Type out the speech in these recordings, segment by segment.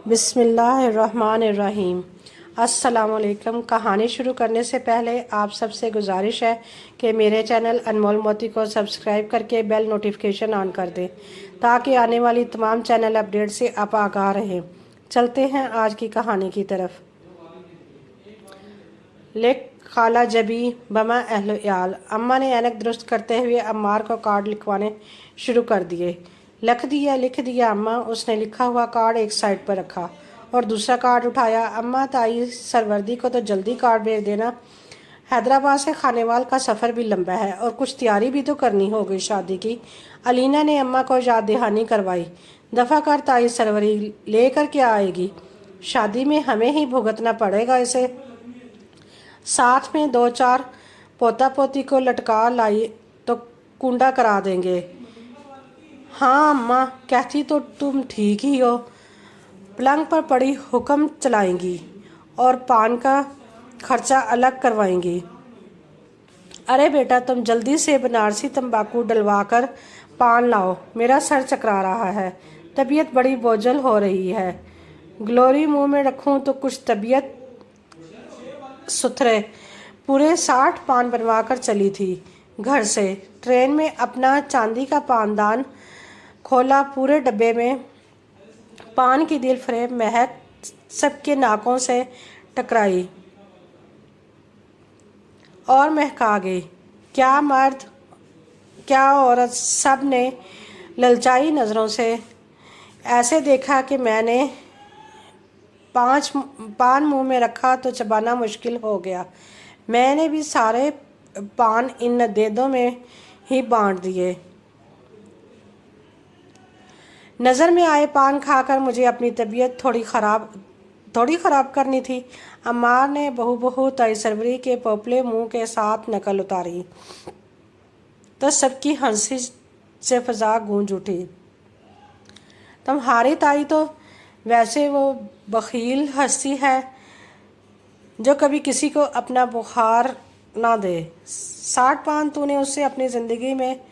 बिस्मिल्लाहिर्रहमानिर्रहीम। अस्सलाम वालेकुम। कहानी शुरू करने से पहले आप सबसे गुजारिश है कि मेरे चैनल अनमोल मोती को सब्सक्राइब करके बेल नोटिफिकेशन ऑन कर दें ताकि आने वाली तमाम चैनल अपडेट से आप आगाह रहें। चलते हैं आज की कहानी की तरफ। लेक खाला जबी बमा अहल-ए-आल। अम्मा ने ऐनक दुरुस्त करते हुए अम्मार को कार्ड लिखवाने शुरू कर दिए। लिख दिया अम्मा। उसने लिखा हुआ कार्ड एक साइड पर रखा और दूसरा कार्ड उठाया। अम्मा ताई सरवर्दी को तो जल्दी कार्ड भेज देना। हैदराबाद से खानेवाल का सफ़र भी लंबा है और कुछ तैयारी भी तो करनी होगी शादी की। अलीना ने अम्मा को याद दहानी करवाई। दफ़ा कर ताई सरवरी लेकर क्या आएगी? शादी में हमें ही भुगतना पड़ेगा इसे। साथ में दो चार पोता पोती को लटका लाई तो कुंडा करा देंगे। हाँ अम्मा, कहती तो तुम ठीक ही हो। पलंग पर पड़ी हुक्म चलाएंगी और पान का खर्चा अलग करवाएंगी। अरे बेटा, तुम जल्दी से बनारसी तंबाकू डलवा कर पान लाओ, मेरा सर चकरा रहा है, तबीयत बड़ी बोझल हो रही है। ग्लोरी मुंह में रखूं तो कुछ तबीयत सुथरे। पूरे 60 पान बनवा कर चली थी घर से। ट्रेन में अपना चांदी का पानदान खोला। पूरे डब्बे में पान की दिल फरेब महक सबके नाकों से टकराई और महका गई। क्या मर्द क्या औरत, सब ने ललचाई नज़रों से ऐसे देखा कि मैंने 5 पान मुंह में रखा तो चबाना मुश्किल हो गया। मैंने भी सारे पान इन नदेदों में ही बांट दिए। नज़र में आए पान खाकर मुझे अपनी तबीयत थोड़ी ख़राब करनी थी। अम्मार ने बहू ताई सरवरी के पोपले मुंह के साथ नकल उतारी तो सबकी हंसी से फ़ज़ा गूंज उठी। तुम्हारी ताई तो वैसे वो बखील हंसी है जो कभी किसी को अपना बुखार ना दे। 60 पान तूने उससे अपनी ज़िंदगी में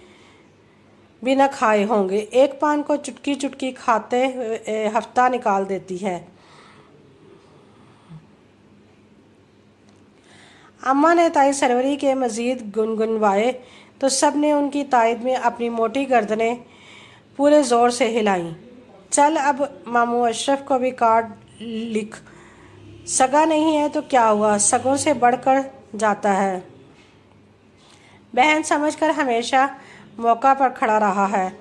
भी न खाए होंगे। एक पान को चुटकी चुटकी खाते हफ्ता निकाल देती है। अम्मा ने ताई सरवरी के मज़ीद गुनगुनवाए तो सब ने उनकी तायद में अपनी मोटी गर्दनें पूरे ज़ोर से हिलाईं। चल अब मामू अशरफ को भी कार्ड लिख। सगा नहीं है तो क्या हुआ, सगों से बढ़कर जाता है। बहन समझकर हमेशा मौका पर खड़ा रहा है,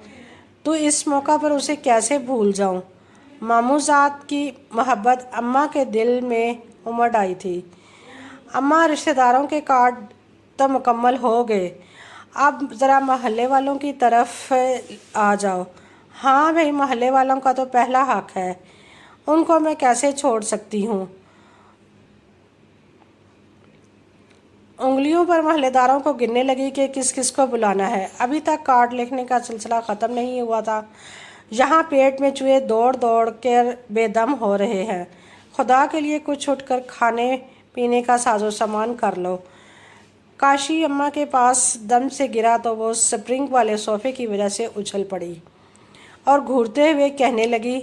तो इस मौका पर उसे कैसे भूल जाऊं। मामूजात की मोहब्बत अम्मा के दिल में उमड़ आई थी। अम्मा, रिश्तेदारों के कार्ड तो मुकम्मल हो गए, अब ज़रा महल्ले वालों की तरफ आ जाओ। हाँ भाई, महल्ले वालों का तो पहला हक है, उनको मैं कैसे छोड़ सकती हूँ। उंगलियों पर महल्लेदारों को गिनने लगी कि किस किस को बुलाना है। अभी तक कार्ड लिखने का सिलसिला ख़त्म नहीं हुआ था। यहाँ पेट में चूहे दौड़ दौड़ कर बेदम हो रहे हैं। खुदा के लिए कुछ उठकर खाने पीने का साजो सामान कर लो। काशी अम्मा के पास दम से गिरा तो वो स्प्रिंग वाले सोफ़े की वजह से उछल पड़ी और घूरते हुए कहने लगी,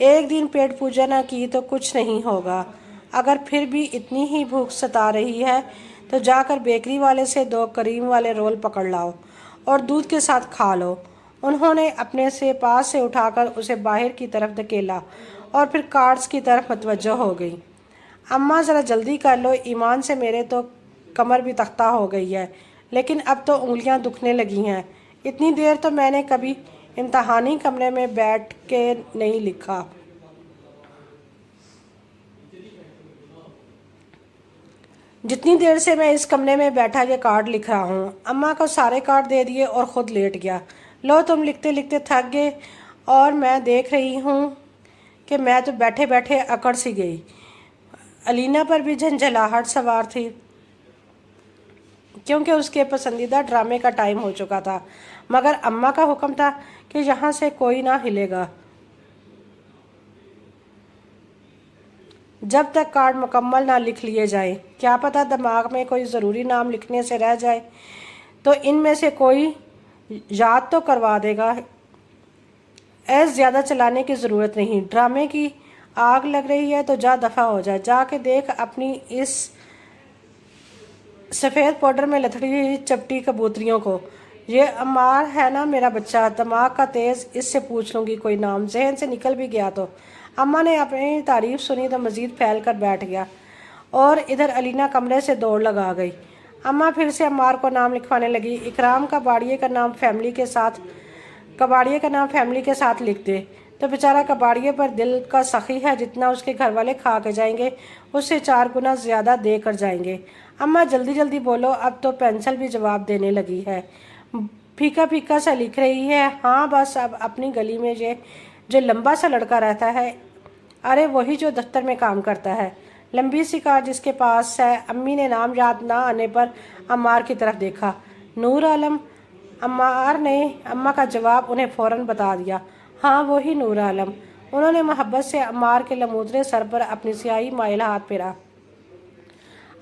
एक दिन पेट पूजा न की तो कुछ नहीं होगा। अगर फिर भी इतनी ही भूख सता रही है तो जाकर बेकरी वाले से 2 करीम वाले रोल पकड़ लाओ और दूध के साथ खा लो। उन्होंने अपने से पास से उठाकर उसे बाहर की तरफ धकेला और फिर कार्ड्स की तरफ मतवज्जो हो गई। अम्मा ज़रा जल्दी कर लो, ईमान से मेरे तो कमर भी तख्ता हो गई है, लेकिन अब तो उंगलियां दुखने लगी हैं। इतनी देर तो मैंने कभी इम्तहानी कमरे में बैठ के नहीं लिखा। जितनी देर से मैं इस कमरे में बैठा ये कार्ड लिख रहा हूँ। अम्मा को सारे कार्ड दे दिए और ख़ुद लेट गया। लो, तुम लिखते लिखते थक गए और मैं देख रही हूँ कि मैं तो बैठे बैठे अकड़ सी गई। अलीना पर भी झंझलाहट सवार थी क्योंकि उसके पसंदीदा ड्रामे का टाइम हो चुका था, मगर अम्मा का हुक्म था कि यहाँ से कोई ना हिलेगा जब तक कार्ड मुकम्मल ना लिख लिए जाएं। क्या पता दिमाग में कोई ज़रूरी नाम लिखने से रह जाए तो इनमें से कोई याद तो करवा देगा। ज़्यादा चलाने की ज़रूरत नहीं। ड्रामे की आग लग रही है तो जा दफ़ा हो जा, जाके देख अपनी इस सफ़ेद पाउडर में लथड़ी हुई चपटी कबूतरियों को। ये अम्मार है ना मेरा बच्चा, दिमाग का तेज़, इससे पूछ लूँगी कोई नाम, जहन से निकल भी गया तो। अम्मा ने अपनी तारीफ सुनी तो मज़ीद फैल कर बैठ गया और इधर अलीना कमरे से दौड़ लगा गई। अम्मा फिर से अम्मार को नाम लिखवाने लगी। इकराम कबाड़िए का नाम फैमिली के साथ लिख दे। तो बेचारा कबाड़िए पर दिल का सखी है, जितना उसके घर वाले खा के जाएंगे उससे 4 गुना ज़्यादा दे कर जाएंगे। अम्मा जल्दी जल्दी बोलो, अब तो पेंसिल भी जवाब देने लगी है। फीका फीका सा लिख रही है। हाँ बस अब अपनी गली में ये जो लंबा सा लड़का रहता है, अरे वही जो दफ्तर में काम करता है, लंबी सी कार जिसके पास है। अम्मी ने नाम याद ना आने पर अम्मार की तरफ देखा। नूर आलम। अम्मार ने अम्मा का जवाब उन्हें फ़ौरन बता दिया। हाँ वही नूर आलम। उन्होंने मोहब्बत से अम्मार के लमूदरे सर पर अपनी स्याही माइल हाथ फेरा।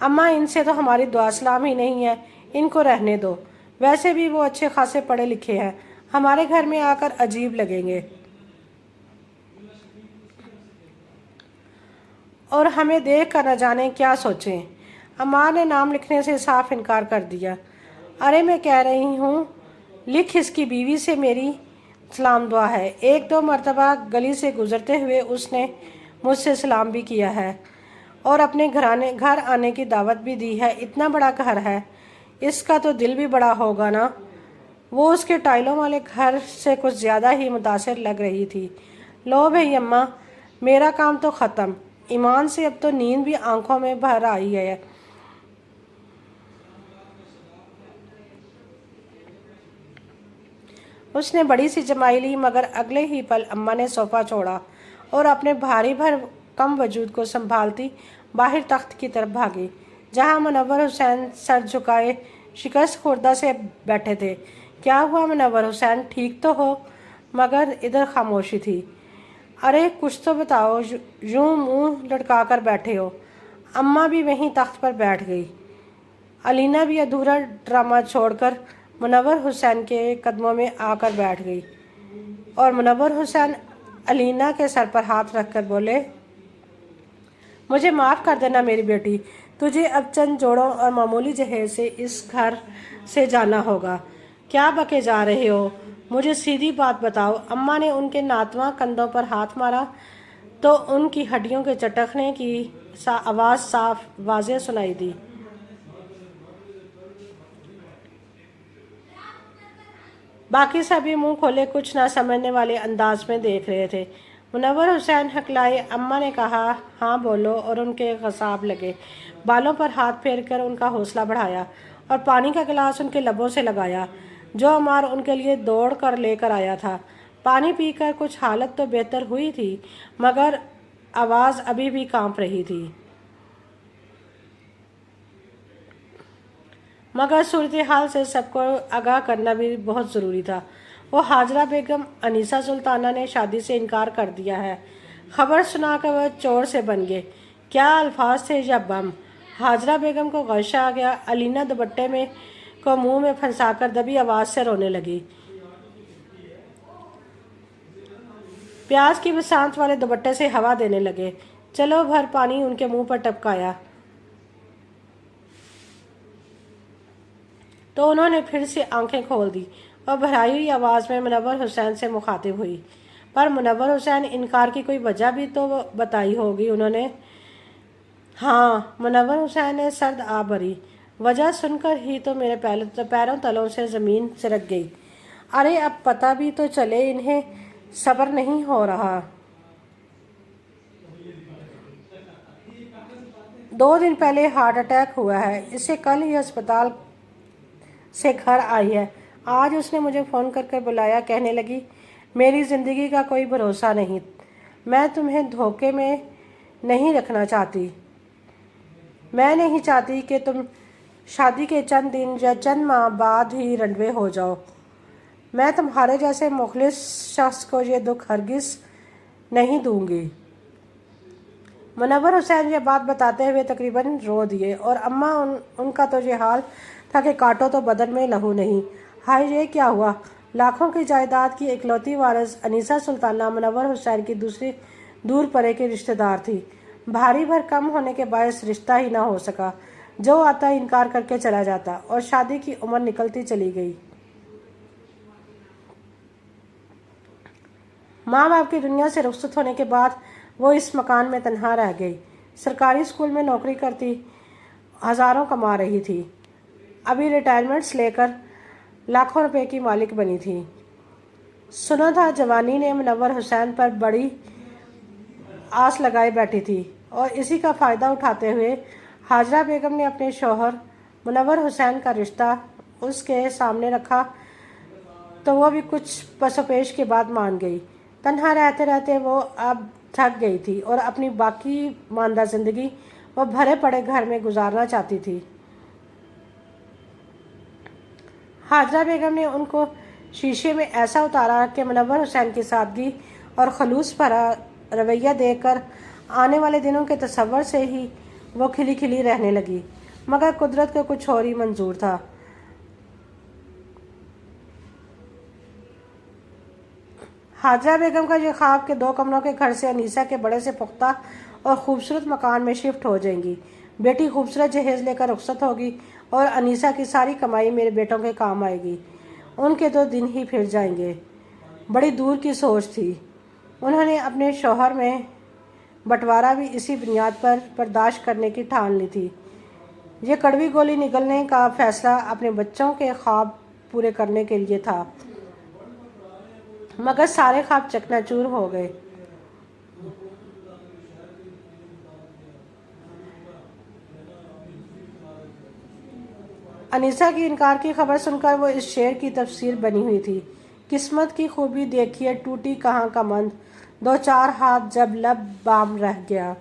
अम्मा इनसे तो हमारी दुआ सलाम ही नहीं है, इनको रहने दो। वैसे भी वो अच्छे खासे पढ़े लिखे हैं, हमारे घर में आकर अजीब लगेंगे और हमें देख कर न जाने क्या सोचें। अम्मा ने नाम लिखने से साफ इनकार कर दिया। अरे मैं कह रही हूँ लिख, इसकी बीवी से मेरी सलाम दुआ है। 1-2 मरतबा गली से गुजरते हुए उसने मुझसे सलाम भी किया है और अपने घर आने की दावत भी दी है। इतना बड़ा घर है, इसका तो दिल भी बड़ा होगा ना। वो उसके टाइलों वाले घर से कुछ ज़्यादा ही मुतासिर लग रही थी। लो भाई अम्मा, मेरा काम तो ख़त्म। ईमान से अब तो नींद भी आंखों में भर आई है। उसने बड़ी सी जमाई ली, मगर अगले ही पल अम्मा ने सोफ़ा छोड़ा और अपने भारी भर कम वजूद को संभालती बाहर तख्त की तरफ भागी, जहां मुनव्वर हुसैन सर झुकाए शिकस्त खुर्दा से बैठे थे। क्या हुआ मुनव्वर हुसैन, ठीक तो हो? मगर इधर खामोशी थी। अरे कुछ तो बताओ, यूं मुंह लटका कर बैठे हो। अम्मा भी वहीं तख्त पर बैठ गई। अलीना भी अधूरा ड्रामा छोड़कर मुनव्वर हुसैन के कदमों में आकर बैठ गई और मुनव्वर हुसैन अलीना के सर पर हाथ रखकर बोले, मुझे माफ़ कर देना मेरी बेटी, तुझे अब चंद जोड़ों और मामूली जहेज से इस घर से जाना होगा। क्या बके जा रहे हो? मुझे सीधी बात बताओ। अम्मा ने उनके नातवा कंधों पर हाथ मारा तो उनकी हड्डियों के चटकने की आवाज़ साफ वाज़ेह सुनाई दी। बाकी सभी मुंह खोले कुछ ना समझने वाले अंदाज में देख रहे थे। मुनव्वर हुसैन हकलाए। अम्मा ने कहा, हाँ बोलो, और उनके गसाब लगे। बालों पर हाथ फेर कर उनका हौसला बढ़ाया और पानी का गिलास उनके लबों से लगाया जो अमार उनके लिए दौड़ कर लेकर आया था। पानी पीकर कुछ हालत तो बेहतर हुई थी, मगर आवाज़ अभी भी कांप रही थी। मगर सूरत हाल से सबको आगाह करना भी बहुत ज़रूरी था। वो हाजरा बेगम अनीसा सुल्ताना ने शादी से इनकार कर दिया है। खबर सुनाकर वह चोर से बन गए। क्या अल्फाज थे या बम! हाजरा बेगम को गश आ गया। अलीना दुपट्टे में को मुंह में फंसाकर दबी आवाज़ से रोने लगी। प्याज की बसांत वाले दुपट्टे से हवा देने लगे। चलो भर पानी उनके मुंह पर टपकाया तो उन्होंने फिर से आंखें खोल दी और भराई हुई आवाज़ में मुनव्वर हुसैन से मुखातिब हुई। पर मुनव्वर हुसैन, इनकार की कोई वजह भी तो बताई होगी उन्होंने। हाँ, मुनव्वर हुसैन ने सर्द आ भरी। वजह सुनकर ही तो मेरे पैरों तलों से ज़मीन सिरक गई। अरे अब पता भी तो चले, इन्हें सब्र नहीं हो रहा। 2 दिन पहले हार्ट अटैक हुआ है, इसे कल ही अस्पताल से घर आई है। आज उसने मुझे फ़ोन करके बुलाया, कहने लगी, मेरी ज़िंदगी का कोई भरोसा नहीं, मैं तुम्हें धोखे में नहीं रखना चाहती। मैं नहीं चाहती कि तुम शादी के चंद दिन या चंद माह बाद ही रंडवे हो जाओ। मैं तुम्हारे जैसे मुखलिस शख्स को ये दुख हरगिज़ नहीं दूंगी। मुनव्वर हुसैन ये बात बताते हुए तकरीबन रो दिए और अम्मा उनका तो ये हाल था कि काटो तो बदन में लहू नहीं। हाय, ये क्या हुआ? लाखों की जायदाद की इकलौती वारिस अनीसा सुल्ताना मुनव्वर हुसैन की दूर परे की रिश्तेदार थी। भारी भरकम होने के बायस रिश्ता ही ना हो सका। जो आता इनकार करके चला जाता और शादी की उम्र निकलती चली गई। माँ बाप की दुनिया से रुखसत होने के बाद वो इस मकान में तन्हा रह गई। सरकारी स्कूल में नौकरी करती, हज़ारों कमा रही थी। अभी रिटायरमेंट्स लेकर लाखों रुपए की मालिक बनी थी। सुना था जवानी ने मुनव्वर हुसैन पर बड़ी आस लगाए बैठी थी और इसी का फ़ायदा उठाते हुए हाजरा बेगम ने अपने शौहर मुनव्वर हुसैन का रिश्ता उसके सामने रखा तो वो भी कुछ पसोपेश के बाद मान गई। तन्हा रहते रहते वो अब थक गई थी और अपनी बाकी मानदा ज़िंदगी वो भरे पड़े घर में गुजारना चाहती थी। हाजरा बेगम ने उनको शीशे में ऐसा उतारा कि मुनव्वर हुसैन की सादगी और खलूस भरा रवैया देखकर आने वाले दिनों के तसव्वुर से ही वो खिली खिली रहने लगी। मगर कुदरत को कुछ और ही मंजूर था। हाजरा बेगम का ये ख्वाब के 2 कमरों के घर से अनीसा के बड़े से पुख्ता और खूबसूरत मकान में शिफ्ट हो जाएंगी। बेटी खूबसूरत जहेज लेकर रुखसत होगी और अनीसा की सारी कमाई मेरे बेटों के काम आएगी। उनके तो दिन ही फिर जाएंगे। बड़ी दूर की सोच थी। उन्होंने अपने शौहर में बंटवारा भी इसी बुनियाद पर बर्दाश्त करने की ठान ली थी। ये कड़वी गोली निगलने का फैसला अपने बच्चों के ख्वाब पूरे करने के लिए था। मगर सारे ख्वाब चकनाचूर हो गए। अनीसा की इनकार की खबर सुनकर वो इस शेर की तफसीर बनी हुई थी। किस्मत की खूबी देखिए टूटी कहाँ का मंद, 2-4 हाथ जब लब बाम रह गया।